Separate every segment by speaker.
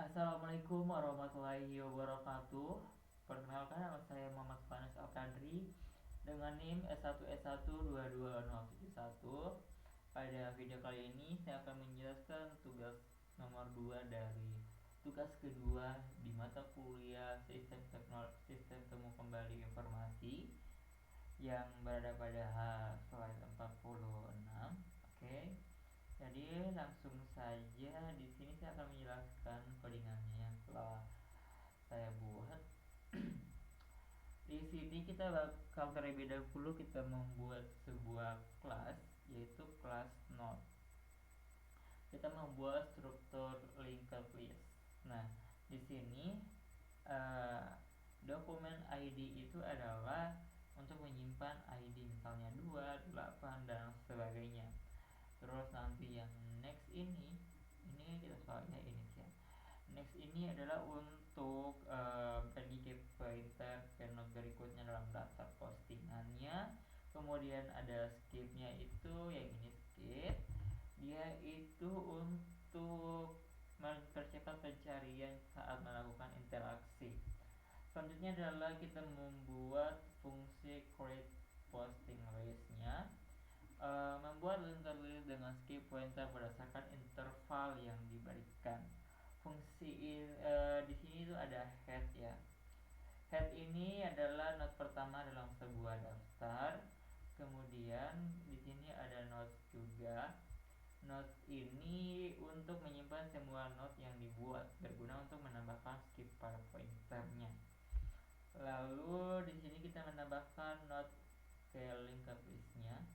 Speaker 1: Assalamualaikum warahmatullahi wabarakatuh. Perkenalkan, nama saya Muhammad Fanas Al-Kadri dengan NIM S1S1220071. Pada video kali ini saya akan menjelaskan tugas nomor 2 dari tugas kedua di mata kuliah Sistem Temu Kembali Informasi yang berada pada slide 46. Oke. Jadi langsung saja di sini saya akan menjelaskan codingannya yang telah saya buat. Di sini kita bakal terlebih dahulu kita membuat sebuah kelas, yaitu kelas node. Kita membuat struktur linked list. Nah, di sini dokumen ID itu adalah untuk menyimpan ID misalnya 2, 8 dan sebagainya. Terus nanti yang next ini kita soalnya ini ya. Next ini adalah untuk bagi ke pointer ke node berikutnya dalam daftar postingannya. Kemudian ada skipnya itu yang ini skip. Dia itu untuk mempercepat pencarian saat melakukan interaksi. Selanjutnya adalah kita membuat fungsi create posting listnya. Membuat linked list dengan skip pointer berdasarkan interval yang diberikan. Fungsi di sini itu ada head ya. Head ini adalah node pertama dalam sebuah daftar. Kemudian di sini ada node juga. Node ini untuk menyimpan semua node yang dibuat, berguna untuk menambahkan skip pada pointernya. Lalu di sini kita menambahkan node ke linked listnya,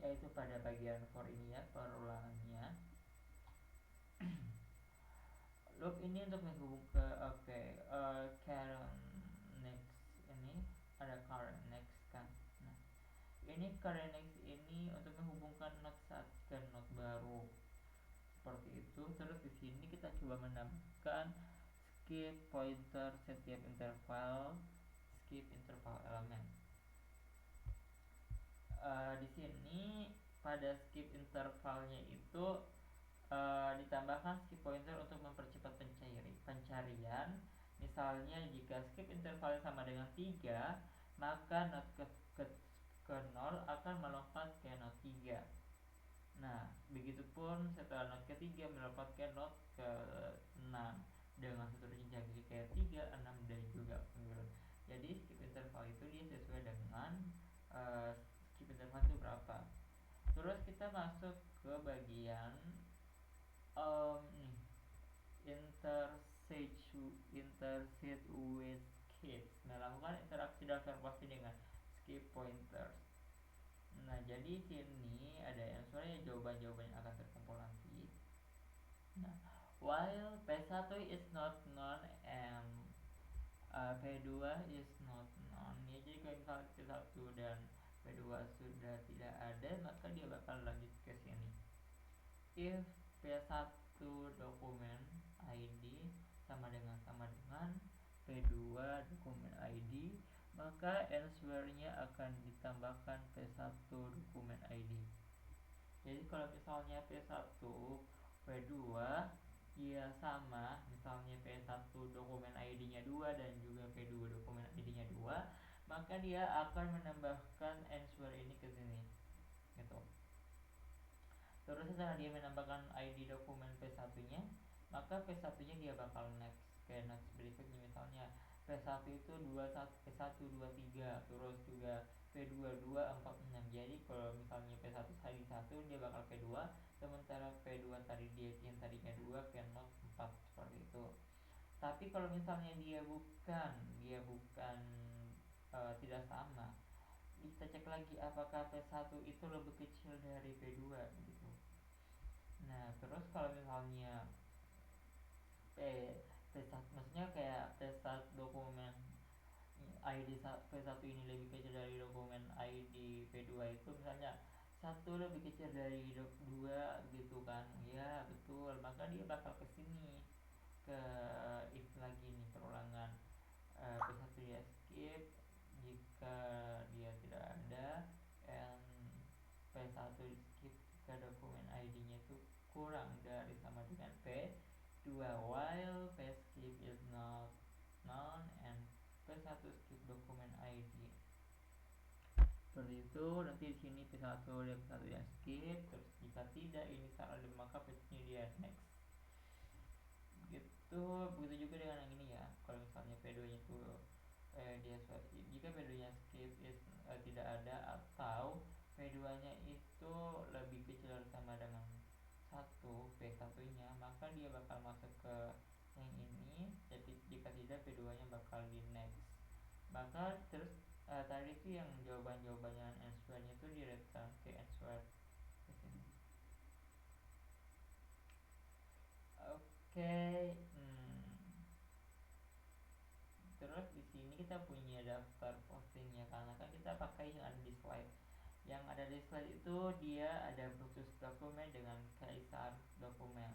Speaker 1: yaitu pada bagian for ini ya, perulangannya. Loop ini untuk menghubung ke current next, ini ada current next kan. Nah, ini current next ini untuk menghubungkan node saat ke node baru seperti itu. Terus di sini kita coba menambahkan skip pointer setiap interval, skip interval elemen. Di sini pada skip intervalnya itu ditambahkan skip pointer untuk mempercepat pencarian. Misalnya jika skip intervalnya sama dengan 3, maka node ke 0 akan melompat ke node 3. Nah, begitupun setelah node ketiga melompat ke node ke 6 dengan seterusnya ke 3, 6 dan juga 9. Jadi skip interval itu dia sesuai dengan skip interval itu berapa. Terus kita masuk ke bagian intersect with skips, melakukan interaksi daftar posting dengan skip pointers. Nah, jadi sini ada yang soalnya jawaban-jawaban yang akan terkumpul nanti. Nah, while P1 is not known and P2 is not known ya, jadi kalau misalnya P1 dan P2 sudah tidak ada, maka dia bakal lanjut ke sini. If P1 dokumen ID sama dengan P2 dokumen ID, maka answer-nya akan ditambahkan P1 dokumen ID. Jadi kalau misalnya P1 P2 ya sama, misalnya P1 dokumen ID-nya 2 dan juga P2 dokumen ID-nya 2, maka dia akan menambahkan answer ini ke sini gitu. Terus setelah dia menambahkan ID dokumen P1-nya, maka P1-nya dia bakal next ke next berikutnya. Misalnya P1 itu 21, P1 23, terus juga P2 2 4 6. Jadi kalau misalnya P1 tadi 1, dia bakal P2, sementara P2 tadi dia yang tadinya 2 ke not 4 seperti itu. Tapi kalau misalnya dia bukan tidak sama, kita cek lagi apakah P1 itu lebih kecil dari P2 gitu. Nah, terus kalau misalnya P1 maksudnya kayak P1 dokumen ID P1 ini lebih kecil dari dokumen ID P2 itu, misalnya 1 lebih kecil dari 2 gitu kan. Ya, betul. Maka dia bakal ke sini ke if lagi nih perulangan. P1 dia skip jika dia tidak ada, and P1 skip jika dokumen ID-nya itu kurang dari sama dengan P2 P1 skip dokumen ID. Seperti itu, nanti di sini P1 dan P1 yang skip, terus jika tidak ini salah maka P1 dia next. Gitu, begitu juga dengan yang ini ya. Kalau misalnya P2 nya itu dia jika P2 nya skip tidak ada atau P2 nya itu lebih kecil sama dengan 1 P1 nya, maka dia bakal masuk ke yang ini. Jadi jika tidak P2 nya bakal di next. Maka terus tadi itu yang jawaban-jawabannya answer-nya itu di return ke answer di sini. Oke. Terus di sini kita punya daftar postingnya, karena kan kita pakai yang ada di slide. Yang ada di slide itu dia ada Brutus dokumen dengan Kaisar dokumen.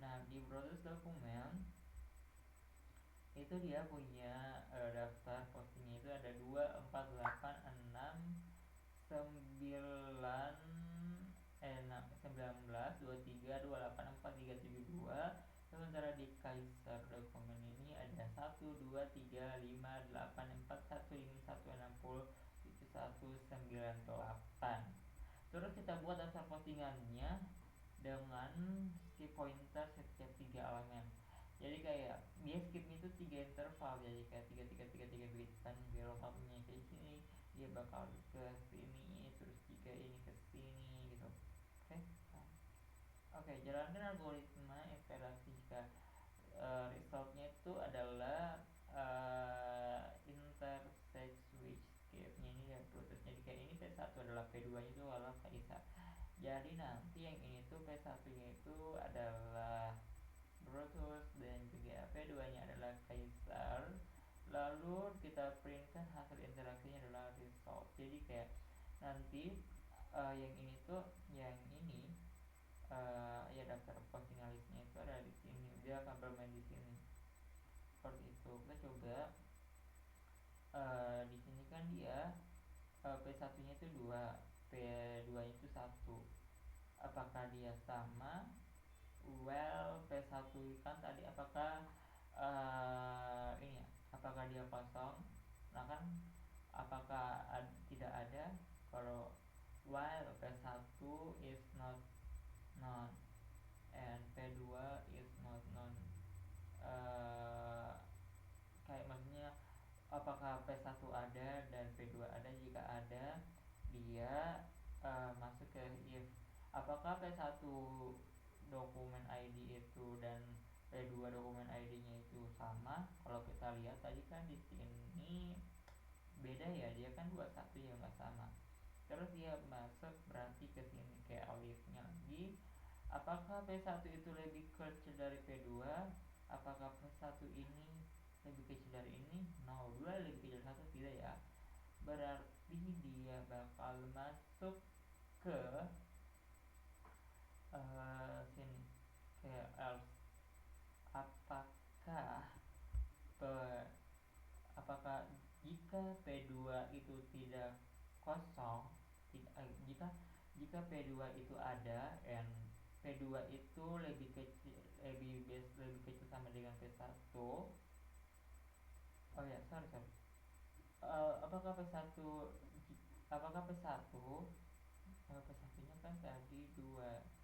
Speaker 1: Nah, di Brutus dokumen itu dia punya daftar postingnya itu ada 2, 4, 8, 6, 9, 19, 23, 28, 4, 3, 7, 2. Sementara di Kaisar dokumen ini ada 1, 2, 3, 5, 8, 4, 1, 5, 1, 60, 1, 98. Terus kita buat daftar postingannya dengan skip pointer setiap 3 elemen. Jadi kayak dia skipnya itu 3 interval, jadi kayak 3 3 3 3 begitu kan. Biar waktunya kayak sini dia bakal ke sini, terus jika ini ke sini gitu. Oke, jalankan algoritma iterasi jika resultnya itu adalah intersect switch skip-nya ini ya Brutus. Jadi kayak ini P1 adalah P2 nya itu adalah Kaisar. Jadi nanti yang ini tuh P1 nya itu adalah Brutus dan juga P2 nya adalah Kaisar. Lalu kita printkan hasil interaksinya adalah result. Jadi kayak nanti yang ini tuh yang ini ya daftar postingan listnya itu ada di sini, dia akan bermain di sini. Seperti itu. Kita coba di sini kan dia P1 nya itu 2, P2 nya itu 1. Apakah dia sama? Well, P1 kan tadi apakah ini ya, apakah dia kosong? Nah kan apakah tidak ada? Kalau while P1 is not known and P2 is not known, kayak maksudnya apakah P1 ada dan P2 ada. Jika ada, dia masuk ke if. Apakah P1 dokumen ID itu dan P2 dokumen ID-nya itu sama? Kalau kita lihat tadi kan di sini beda ya, dia kan 21 ya nggak sama. Terus dia masuk berarti ke sini kayak alifnya lagi. Apakah P1 itu lebih kecil dari P2? Apakah P1 ini lebih kecil dari ini? No, 2 lebih kecil dari 1 tidak ya. Berarti dia bakal masuk ke sini kayak else. Apakah jika P2 itu tidak kosong, jika P2 itu ada and P2 itu lebih kecil sama dengan P1. Oh ya, sorry. Apakah P1 P1 nya kan tadi 2.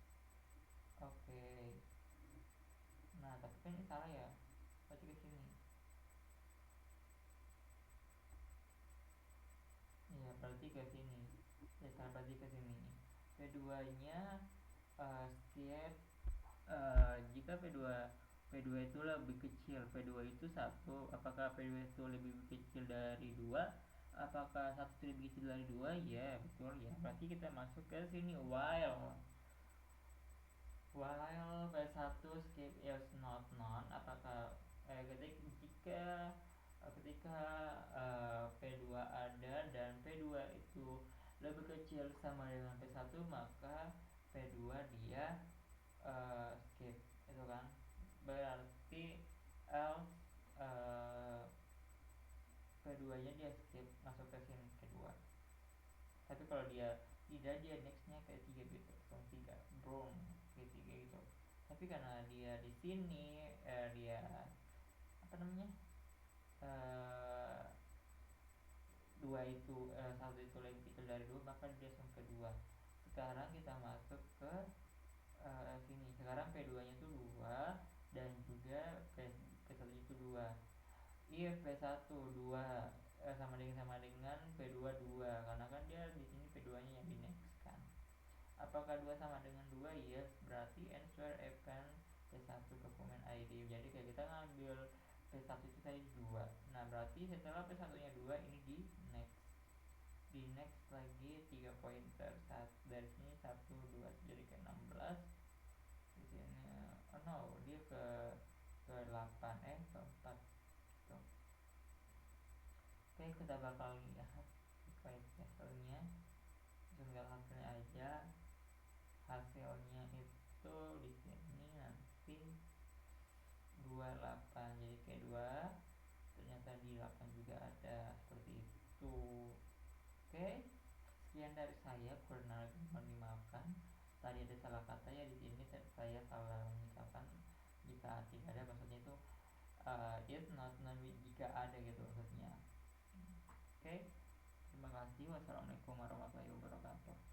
Speaker 1: Oke. Nah, tapi kan ini salah ya. Berarti ke sini. Iya, berarti ke sini. Ya, berarti ke sini. P2-nya skip jika P2 itu lebih kecil, P2 itu 1, apakah P2 itu lebih kecil dari 2? Apakah 1 itu lebih kecil dari 2? Ya, betul ya. Berarti kita masuk ke sini while P1 skip is not known. Apakah ketika P2 ada dan P2 itu lebih kecil sama dengan P1, maka P2 dia skip itu kan. Berarti else P2 nya dia skip masuk ke sini kedua. Tapi kalau dia tidak, dia nextnya kayak 3 gitu, 3 brown kayak 3 gitu. Tapi karena dia di sini dia apa namanya satu itu lebih kecil dari 2 maka dia sum kedua. Sekarang kita masuk ke sini. Sekarang P2 nya itu 2 dan juga P1 itu 2. If P1 2 sama dengan P2 2 karena kan dia di sini P2 nya yang di next kan. Apakah 2 sama dengan 2? Yes, berarti answer akan P1 dokumen ID. Jadi kayak kita ngambil P1 itu tadi 2. Nah, berarti setelah P1 nya 2 ini di next. Di next lagi 3 pointer. Dari sini 1 2 jadi ke 16. Di sini dia ke 8 ke 4 gitu. Oke, kita bakal lihat hasilnya. Tinggal hasilnya aja. Hasilnya itu di sini nanti 28 jadi kayak 2. Ternyata di 8 juga ada seperti itu. Oke, sekian dari saya, kurang lebih mohon dimaafkan. Tadi ada salah kata ya di sini, saya salah mengucapkan. Jika tidak ada maksudnya itu if not jika ada gitu maksudnya. Oke, terima kasih. Wassalamualaikum warahmatullahi wabarakatuh.